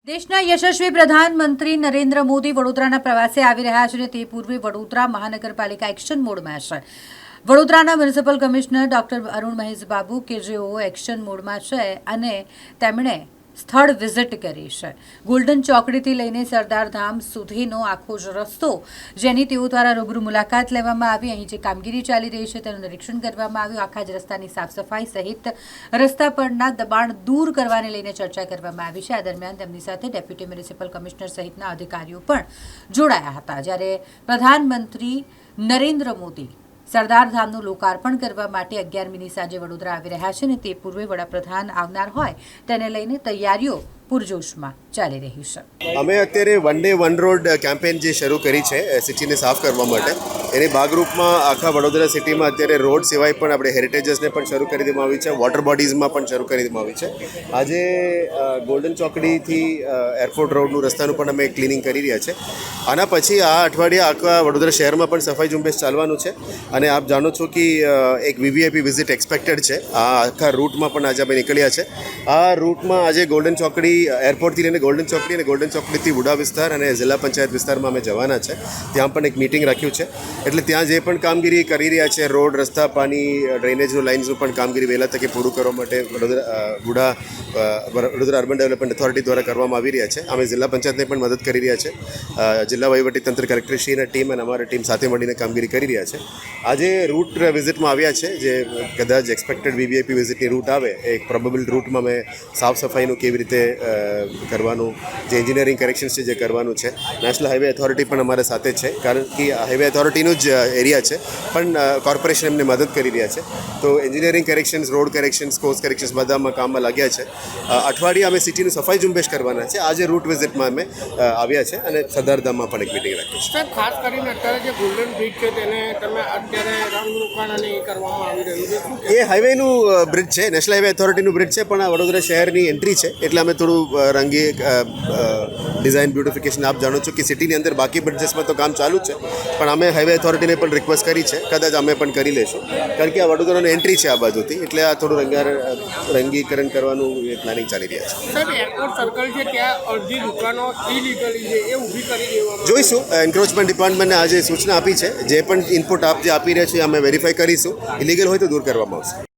દેશના યશસ્વી પ્રધાનમંત્રી નરેન્દ્ર મોદી વડોદરાના પ્રવાસે આવી રહ્યા છે અને તે પૂર્વે વડોદરા મહાનગરપાલિકા એક્શન મોડમાં છે। વડોદરાના municipal commissioner doctor Arun Mahesh Babu કે જેઓ એક્શન મોડમાં છે અને તેમણે સ્થળ વિઝિટ કરી છે। ગોલ્ડન ચોકડીથી લઈને સરદાર ધામ સુધીનો આખો જ રસ્તો જેની તેઓ દ્વારા રૂબરૂ મુલાકાત લેવામાં આવી। અહીં જે કામગીરી ચાલી રહી છે તેનું નિરીક્ષણ કરવામાં આવ્યું। આખા જ રસ્તાની સાફ સફાઈ સહિત રસ્તા પરના દબાણ દૂર કરવાને લઈને ચર્ચા કરવામાં આવી છે। આ દરમિયાન તેમની સાથે ડેપ્યુટી મ્યુનિસિપલ કમિશનર સહિતના અધિકારીઓ પણ જોડાયા હતા। જ્યારે પ્રધાનમંત્રી નરેન્દ્ર મોદી સરદાર ધામનું લોકાર્પણ કરવા માટે 11મીની સાંજે વડોદરા આવી રહ્યા છે અને તે પૂર્વે વડાપ્રધાન આવનાર હોય તેને લઈને તૈયારીઓ પૂરજોશમાં ચાલી રહી છે। અમે અત્યારે one day one road campaign જે શરૂ કરી છે સિટીને સાફ કરવા માટે, એની ભાગરૂપમાં આખા વડોદરા સિટીમાં અત્યારે રોડ સિવાય પણ આપણે હેરિટેજીસને પણ શરૂ કરી દેવામાં આવી છે, વોટર બોડીઝમાં પણ શરૂ કરી દેવામાં આવી છે। આજે ગોલ્ડન ચોકડીથી એરપોર્ટ રોડનું રસ્તાનું પણ અમે ક્લિનિંગ કરી રહ્યા છે। આના પછી આ અઠવાડિયે આખા વડોદરા શહેરમાં પણ સફાઈ ઝુંબેશ ચાલવાનું છે અને આપ જાણો છો કે એક વીવીઆઈપી વિઝિટ એક્સપેક્ટેડ છે। આ આખા રૂટમાં પણ આજે અમે નીકળ્યા છે। આ રૂટમાં આજે ગોલ્ડન ચોકડી એરપોર્ટથી લઈને ગોલ્ડન ચોકડી અને ગોલ્ડન ચોકડીથી વુડા વિસ્તાર અને જિલ્લા પંચાયત વિસ્તારમાં અમે જવાના છે। ત્યાં પણ એક મીટિંગ રાખ્યું છે, એટલે ત્યાં જે પણ કામગીરી કરી રહ્યા છે, રોડ, રસ્તા, પાણી, ડ્રેનેજનું લાઇન્સનું પણ કામગીરી વહેલા તકે પૂરું કરવા માટે વડોદરા અર્બન ડેવલપમેન્ટ ઓથોરિટી દ્વારા કરવામાં આવી રહ્યા છે। અમે જિલ્લા પંચાયતને પણ મદદ કરી રહ્યા છે। જિલ્લા વહીવટીતંત્ર કલેક્ટરશ્રીના ટીમ અને અમારા ટીમ સાથે મળીને કામગીરી કરી રહ્યા છે। આજે રૂટ વિઝિટમાં આવ્યા છે, જે કદાચ એક્સપેક્ટેડ વીવીઆઈપી વિઝિટની રૂટ આવે, એક પ્રોબેબલ રૂટમાં મેં સાફ સફાઈનું કેવી રીતે કરવાનું, જે એન્જિનિયરિંગ કરેક્શન્સ છે જે કરવાનું છે। નેશનલ હાઈવે ઓથોરિટી પણ અમારા સાથે છે, કારણ કે હાઈવે ઓથોરિટીનું જ એરિયા છે, પણ કોર્પોરેશન એમને મદદ કરી રહ્યા છે। તો engineering corrections, road corrections, course corrections બધામાં કામમાં લાગ્યા છે। અઠવાડિયે અમે સિટીનું સફાઈ ઝુંબેશ કરવાના છે। આજે રૂટ વિઝિટમાં અમે આવ્યા છે અને સરદારધામમાં પણ એક મિટિંગ રાખી છે। સાહેબ, ખાસ કરીને અત્યારે જે ગોલ્ડન બ્રિજ છે તેને તમે અત્યારે રંગરોગાન અને એ કરવામાં આવી રહ્યું છે, એ હાઈવેનું બ્રિજ છે, નેશનલ હાઈવે ઓથોરિટીનું બ્રિજ છે, પણ આ વડોદરા શહેરની એન્ટ્રી છે, એટલે અમે થોડું રંગી ડિઝાઇન બ્યુટિફિકેશન, આપ જાણો છો કે સિટીની અંદર બાકી બ્રિજેસમાં તો કામ ચાલુ જ છે, પણ અમે હાઈવે ઓથોરિટીને પણ રિક્વેસ્ટ કરી છે, કદાચ અમે પણ કરી લઈશું, કારણ કે આ વડોદરાની એન્ટ્રી છે આ બાજુથી, એટલે આ થોડું રંગીકરણ કરવાનું એ પ્લાનિંગ ચાલી રહ્યા છે। સાહેબ, એરપોર્ટ સર્કલ છે ત્યાં અડધી દુકાનો ઇલીગલી છે, એ ઊભી કરી દેવામાં જોઈશું। એન્ક્રોચમેન્ટ ડિપાર્ટમેન્ટને આજે સૂચના આપી છે, જે પણ ઇનપુટ આપ જે આપી રહ્યા છે અમે વેરીફાઈ કરીશું, ઇલીગલ હોય તો દૂર કરવામાં આવશે।